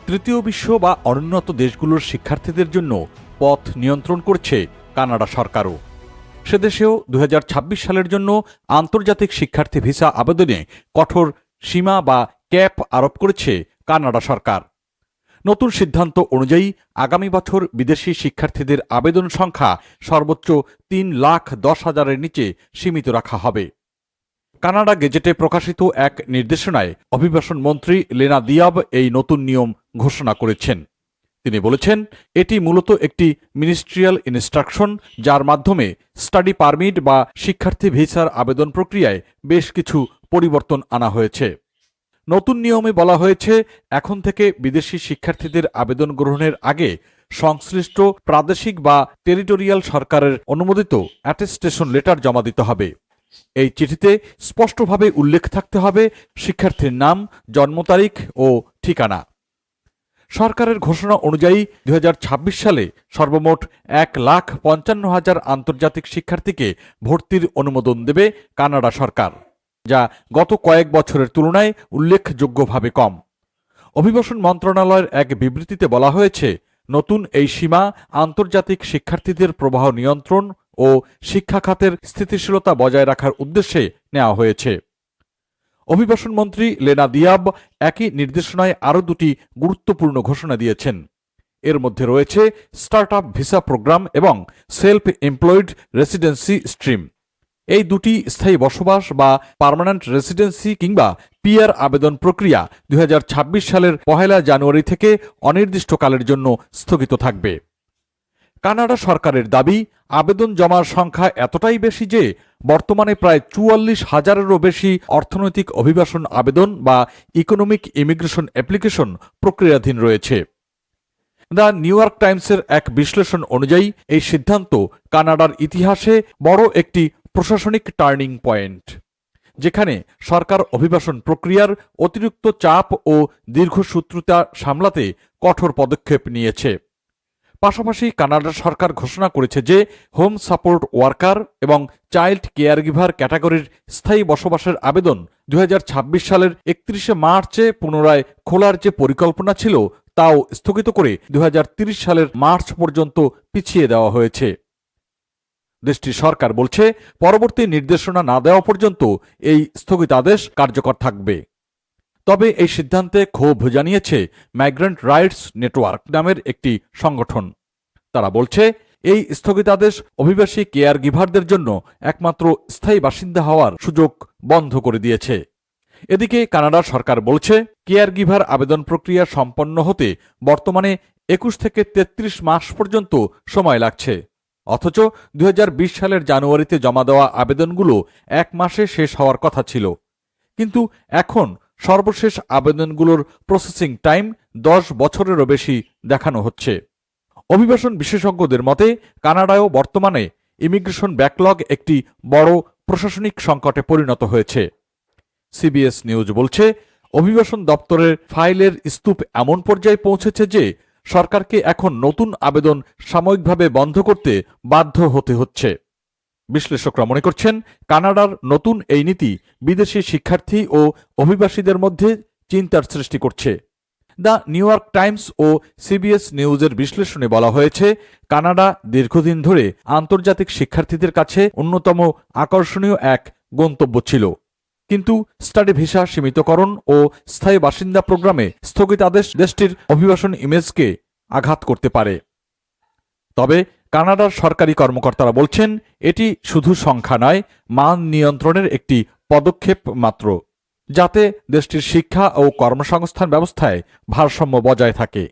তৃতীয় বিশ্ব বা অনুন্নত দেশগুলোর শিক্ষার্থীদের জন্য পথ নিয়ন্ত্রণ করছে কানাডা সরকারও। সেদেশেও 2026 সালের জন্য আন্তর্জাতিক শিক্ষার্থী ভিসা আবেদনে কঠোর সীমা বা ক্যাপ আরোপ করেছে কানাডা সরকার। নতুন সিদ্ধান্ত অনুযায়ী আগামী বছর বিদেশি শিক্ষার্থীদের আবেদন সংখ্যা সর্বোচ্চ 3,10,000-এর নিচে সীমিত রাখা হবে। কানাডা গেজেটে প্রকাশিত এক নির্দেশনায় অভিবাসন মন্ত্রী লেনা দিয়াব এই নতুন নিয়ম ঘোষণা করেছেন। তিনি বলেছেন, এটি মূলত একটি মিনিস্ট্রিয়াল ইনস্ট্রাকশন, যার মাধ্যমে স্টাডি পারমিট বা শিক্ষার্থী ভিসার আবেদন প্রক্রিয়ায় বেশ কিছু পরিবর্তন আনা হয়েছে। নতুন নিয়মে বলা হয়েছে, এখন থেকে বিদেশি শিক্ষার্থীদের আবেদন গ্রহণের আগে সংশ্লিষ্ট প্রাদেশিক বা টেরিটোরিয়াল সরকারের অনুমোদিত অ্যাটেস্টেশন লেটার জমা দিতে হবে। এই চিঠিতে স্পষ্টভাবে উল্লেখ থাকতে হবে শিক্ষার্থীর নাম, জন্ম তারিখ ও ঠিকানা। সরকারের ঘোষণা অনুযায়ী 2026 সালে সর্বমোট 1,55,000 আন্তর্জাতিক শিক্ষার্থীকে ভর্তির অনুমোদন দেবে কানাডা সরকার, যা গত কয়েক বছরের তুলনায় উল্লেখযোগ্যভাবে কম। অভিবাসন মন্ত্রণালয়ের এক বিবৃতিতে বলা হয়েছে, নতুন এই সীমা আন্তর্জাতিক শিক্ষার্থীদের প্রবাহ নিয়ন্ত্রণ ও শিক্ষা খাতের স্থিতিশীলতা বজায় রাখার উদ্দেশ্যে নেওয়া হয়েছে। অভিবাসন মন্ত্রী লেনা দিয়াব একই নির্দেশনায় আরও দুটি গুরুত্বপূর্ণ ঘোষণা দিয়েছেন। এর মধ্যে রয়েছে স্টার্টআপ ভিসা প্রোগ্রাম এবং সেলফ এমপ্লয়েড রেসিডেন্সি স্ট্রিম। এই দুটি স্থায়ী বসবাস বা পার্মানেন্ট রেসিডেন্সি কিংবা পিআর আবেদন প্রক্রিয়া 2026 সালের 1 জানুয়ারি থেকে অনির্দিষ্টকালের জন্য স্থগিত থাকবে। কানাডা সরকারের দাবি, আবেদন জমার সংখ্যা এতটাই বেশি যে বর্তমানে প্রায় 44,000-এরও বেশি অর্থনৈতিক অভিবাসন আবেদন বা ইকোনমিক ইমিগ্রেশন অ্যাপ্লিকেশন প্রক্রিয়াধীন রয়েছে। দ্য নিউ ইয়র্ক টাইমসের এক বিশ্লেষণ অনুযায়ী এই সিদ্ধান্ত কানাডার ইতিহাসে বড় একটি প্রশাসনিক টার্নিং পয়েন্ট, যেখানে সরকার অভিবাসন প্রক্রিয়ার অতিরিক্ত চাপ ও দীর্ঘসূত্রতা সামলাতে কঠোর পদক্ষেপ নিয়েছে। পাশাপাশি কানাডা সরকার ঘোষণা করেছে যে হোম সাপোর্ট ওয়ার্কার এবং চাইল্ড কেয়ার গিভার ক্যাটাগরির স্থায়ী বসবাসের আবেদন 2026 সালের 31 মার্চে পুনরায় খোলার যে পরিকল্পনা ছিল তাও স্থগিত করে 2030 সালের মার্চ পর্যন্ত পিছিয়ে দেওয়া হয়েছে। দেশটির সরকার বলছে, পরবর্তী নির্দেশনা না দেওয়া পর্যন্ত এই স্থগিতাদেশ কার্যকর থাকবে। তবে এই সিদ্ধান্তে ক্ষোভ জানিয়েছে মাইগ্রেন্ট রাইটস নেটওয়ার্ক নামের একটি সংগঠন। তারা বলছে, এই স্থগিতাদেশ অভিবাসী কেয়ার গিভারদের জন্য একমাত্র স্থায়ী বাসিন্দা হওয়ার সুযোগ বন্ধ করে দিয়েছে। এদিকে কানাডা সরকার বলছে, কেয়ার গিভার আবেদন প্রক্রিয়া সম্পন্ন হতে বর্তমানে 21 থেকে 33 মাস পর্যন্ত সময় লাগছে। অথচ 2020 সালের জানুয়ারিতে জমা দেওয়া আবেদনগুলো 1 মাসে শেষ হওয়ার কথা ছিল। কিন্তু এখন সর্বশেষ আবেদনগুলোর প্রসেসিং টাইম 10 বছরেরও বেশি দেখানো হচ্ছে। অভিবাসন বিশেষজ্ঞদের মতে, কানাডায়ও বর্তমানে ইমিগ্রেশন ব্যাকলগ একটি বড় প্রশাসনিক সংকটে পরিণত হয়েছে। সিবিএস নিউজ বলছে, অভিবাসন দপ্তরের ফাইলের স্তূপ এমন পর্যায়ে পৌঁছেছে যে সরকারকে এখন নতুন আবেদন সাময়িকভাবে বন্ধ করতে বাধ্য হতে হচ্ছে। বিশ্লেষকরা মনে করছেন, কানাডার নতুন এই নীতি বিদেশি শিক্ষার্থী ও অভিবাসীদের মধ্যে চিন্তার সৃষ্টি করছে। দ্য নিউ ইয়র্ক টাইমস ও সিবিএস নিউজের বিশ্লেষণে বলা হয়েছে, কানাডা দীর্ঘদিন ধরে আন্তর্জাতিক শিক্ষার্থীদের কাছে অন্যতম আকর্ষণীয় এক গন্তব্য ছিল। কিন্তু স্টাডি ভিসা সীমিতকরণ ও স্থায়ী বাসিন্দা প্রোগ্রামে স্থগিতাদেশ দেশটির অভিবাসন ইমেজকে আঘাত করতে পারে। তবে কানাডার সরকারি কর্মকর্তারা বলছেন, এটি শুধু সংখ্যা নয়, মান নিয়ন্ত্রণের একটি পদক্ষেপ মাত্র, যাতে দেশটির শিক্ষা ও কর্মসংস্থান ব্যবস্থায় ভারসাম্য বজায় থাকে।